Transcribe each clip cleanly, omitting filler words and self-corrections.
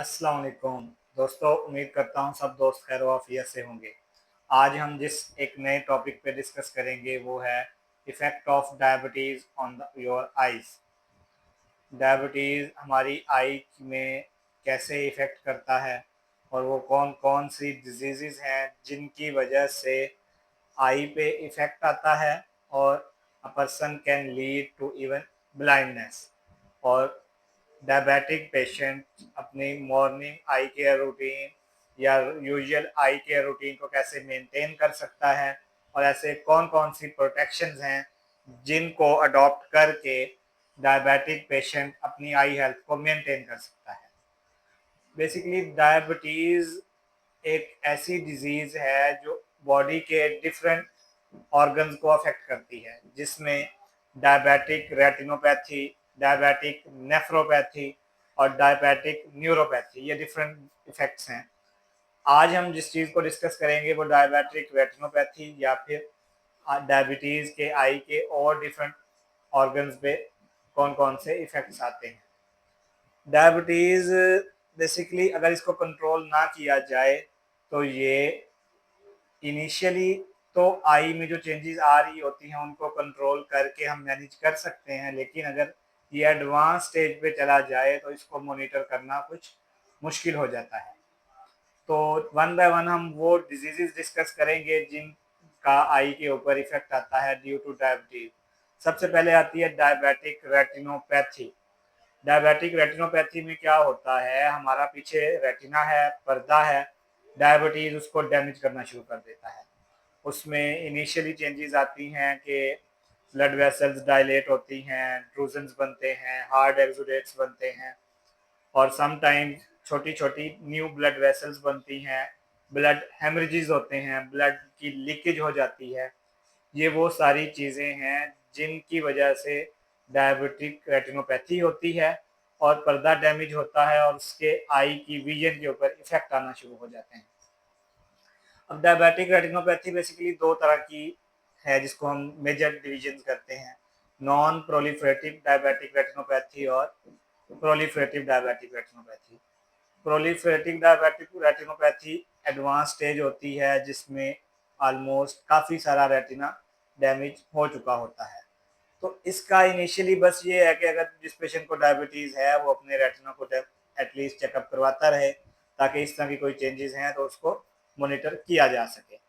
अस्सलाम वालेकुम दोस्तों, उम्मीद करता हूँ सब दोस्त खैर वाफियत से होंगे। आज हम जिस एक नए टॉपिक पे डिस्कस करेंगे वो है effect of diabetes on your eyes. Diabetes हमारी आई में कैसे इफ़ेक्ट करता है और वो कौन कौन सी डिजीज़ हैं जिनकी वजह से आई पे इफ़ेक्ट आता है और a person can lead to even blindness. और डायबिटिक पेशेंट अपनी मॉर्निंग आई केयर रूटीन या यूजुअल आई केयर रूटीन को कैसे मेंटेन कर सकता है और ऐसे कौन कौन सी प्रोटेक्शंस हैं जिनको अडॉप्ट करके डायबिटिक पेशेंट अपनी आई हेल्थ को मेंटेन कर सकता है। बेसिकली डायबिटीज़ एक ऐसी डिजीज़ है जो बॉडी के डिफरेंट ऑर्गन्स को अफेक्ट करती है, जिसमें डायबिटिक रेटिनोपैथी, डायबिटिक नेफ्रोपैथी और डायबिटिक न्यूरोपैथी, ये डिफरेंट इफेक्ट्स हैं। आज हम जिस चीज़ को डिस्कस करेंगे वो डायबिटिक रेटिनोपैथी या फिर डायबिटीज़ के आई के और डिफरेंट ऑर्गन्स पे कौन कौन से इफेक्ट्स आते हैं। डायबिटीज़ बेसिकली अगर इसको कंट्रोल ना किया जाए तो ये इनिशियली तो आई में जो चेंजेस आ रही होती हैं उनको कंट्रोल करके हम मैनेज कर सकते हैं, लेकिन अगर ये एडवांस स्टेज पे चला जाए तो इसको मॉनिटर करना कुछ मुश्किल हो जाता है। तो वन बाय वन हम वो डिजीजेस डिस्कस करेंगे जिनका आई के ऊपर इफेक्ट आता है ड्यू टू डायबिटीज। सबसे पहले आती है डायबिटिक रेटिनोपैथी। डायबिटिक रेटिनोपैथी में क्या होता है, हमारा पीछे रेटिना है, पर्दा है, डायबिटीज उसको डैमेज करना शुरू कर देता है। उसमें इनिशियली चेंजेस आती हैं कि ब्लड वेसल्स डायलेट होती हैं, ड्रूजन्स बनते हैं, हार्ड एक्सुडेट्स बनते हैं और समटाइम्स छोटी छोटी न्यू ब्लड वेसल्स बनती हैं, ब्लड हेमरेजेस होते हैं, ब्लड की लीकेज हो जाती है। ये वो सारी चीज़ें हैं जिनकी वजह से डायबिटिक रेटिनोपैथी होती है और पर्दा डैमेज होता है और उसके आई की विजन के ऊपर इफेक्ट आना शुरू हो जाते हैं। अब डायबिटिक रेटिनोपैथी बेसिकली दो तरह की है जिसको हम मेजर डिवीजन करते हैं, नॉन प्रोलिफरेटिव डायबिटिक रेटिनोपैथी और proliferative diabetic retinopathy. Proliferative diabetic retinopathy advance stage होती है जिसमें ऑलमोस्ट काफ़ी सारा रेटिना डैमेज हो चुका होता है। तो इसका इनिशियली बस ये है कि अगर जिस पेशेंट को डायबिटीज़ है वो अपने रेटिना को एटलीस्ट चेकअप करवाता रहे ताकि इस तरह की कोई चेंजेस हैं तो उसको मॉनिटर किया जा सके।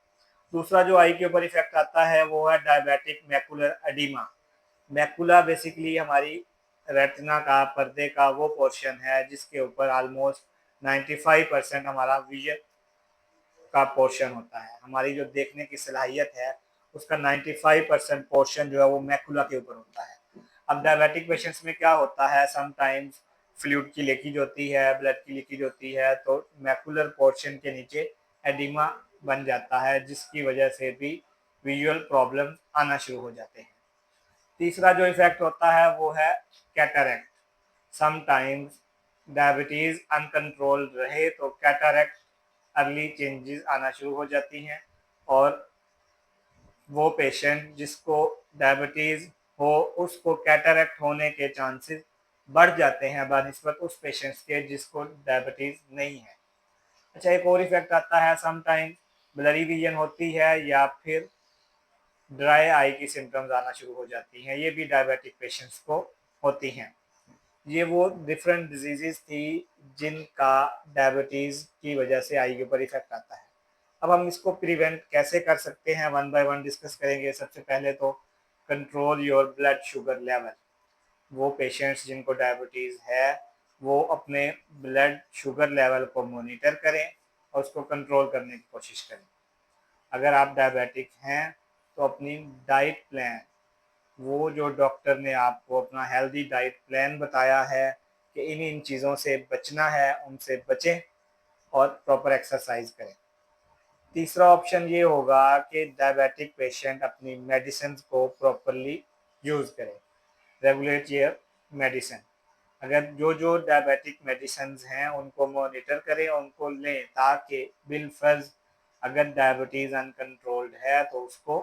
दूसरा जो आई के ऊपर इफेक्ट आता है वो है diabetic macular oedema. Macula basically हमारी रेटिना का पर्दे का वो पोर्शन है जिसके ऊपर ऑलमोस्ट 95% हमारा विजन का पोर्शन होता है। हमारी जो देखने की सलाहियत है उसका 95% पोर्शन जो है वो मैकुला के ऊपर होता है। अब डायबिटिक पेशेंट्स में क्या होता है, समटाइम्स फ्लूइड की लीकेज होती है, ब्लड की लीकेज होती है, तो मैकुलर पोर्शन के नीचे एडिमा बन जाता है जिसकी वजह से भी विजुअल प्रॉब्लम आना शुरू हो जाते हैं। तीसरा जो इफेक्ट होता है वो है कैटरैक्ट। समटाइम्स डायबिटीज अनकंट्रोल्ड रहे तो कैटरैक्ट अर्ली चेंजेस आना शुरू हो जाती हैं और वो पेशेंट जिसको डायबिटीज़ हो उसको कैटरैक्ट होने के चांसेस बढ़ जाते हैं बनिस्बत उस पेशेंट्स के जिसको डायबिटीज़ नहीं है। अच्छा, एक और इफेक्ट आता है, समटाइम्स ब्लरी विजन होती है या फिर ड्राई आई की सिम्टम्स आना शुरू हो जाती हैं, ये भी डायबिटिक पेशेंट्स को होती हैं। ये वो डिफरेंट डिजीजेस थी जिनका डायबिटीज़ की वजह से आई के ऊपर इफेक्ट आता है। अब हम इसको प्रिवेंट कैसे कर सकते हैं, वन बाय वन डिस्कस करेंगे। सबसे पहले तो control your blood sugar level. वो पेशेंट्स जिनको डायबिटीज़ है वो अपने ब्लड शुगर लेवल को मॉनिटर करें और उसको कंट्रोल करने की कोशिश करें। अगर आप डायबिटिक हैं तो अपनी डाइट प्लान, वो जो डॉक्टर ने आपको अपना हेल्दी डाइट प्लान बताया है कि इन इन चीज़ों से बचना है, उनसे बचें और प्रॉपर एक्सरसाइज करें। तीसरा ऑप्शन ये होगा कि डायबिटिक पेशेंट अपनी मेडिसिन को प्रॉपरली यूज़ करें, रेगुलेट योर मेडिसिन। अगर जो जो डायबिटिक मेडिसिन हैं उनको मॉनिटर करें, उनको लें ताकि बिलफर्ज अगर डायबिटीज़ अनकंट्रोल्ड है तो उसको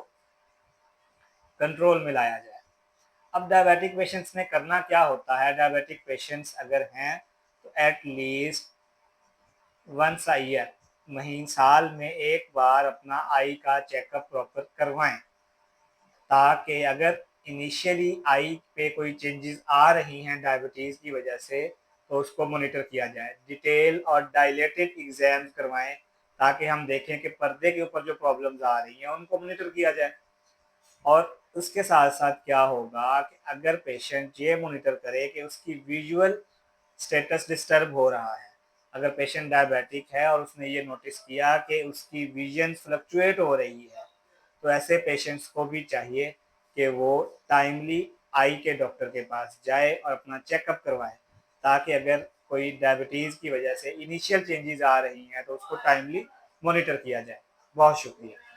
कंट्रोल में लाया जाए। अब डायबिटिक पेशेंट्स ने करना क्या होता है, डायबिटिक पेशेंट्स अगर हैं तो at least once a year, महीन साल में एक बार अपना आई का चेकअप प्रॉपर करवाएं, ताकि अगर इनिशियली आई पे कोई चेंजेस आ रही हैं डायबिटीज़ की वजह से तो उसको मॉनिटर किया जाए। डिटेल और डायलेटेड एग्जाम्स करवाएं ताकि हम देखें कि पर्दे के ऊपर जो प्रॉब्लम्स आ रही हैं उनको मॉनिटर किया जाए। और उसके साथ साथ क्या होगा कि अगर पेशेंट ये मॉनिटर करे कि उसकी विजुअल स्टेटस डिस्टर्ब हो रहा है, अगर पेशेंट डायबिटिक है और उसने ये नोटिस किया कि उसकी विजन फ्लक्चुएट हो रही है, तो ऐसे पेशेंट्स को भी चाहिए कि वो टाइमली आई के डॉक्टर के पास जाए और अपना चेकअप करवाए, ताकि अगर कोई डायबिटीज़ की वजह से इनिशियल चेंजेस आ रही हैं तो उसको टाइमली मॉनिटर किया जाए। बहुत शुक्रिया।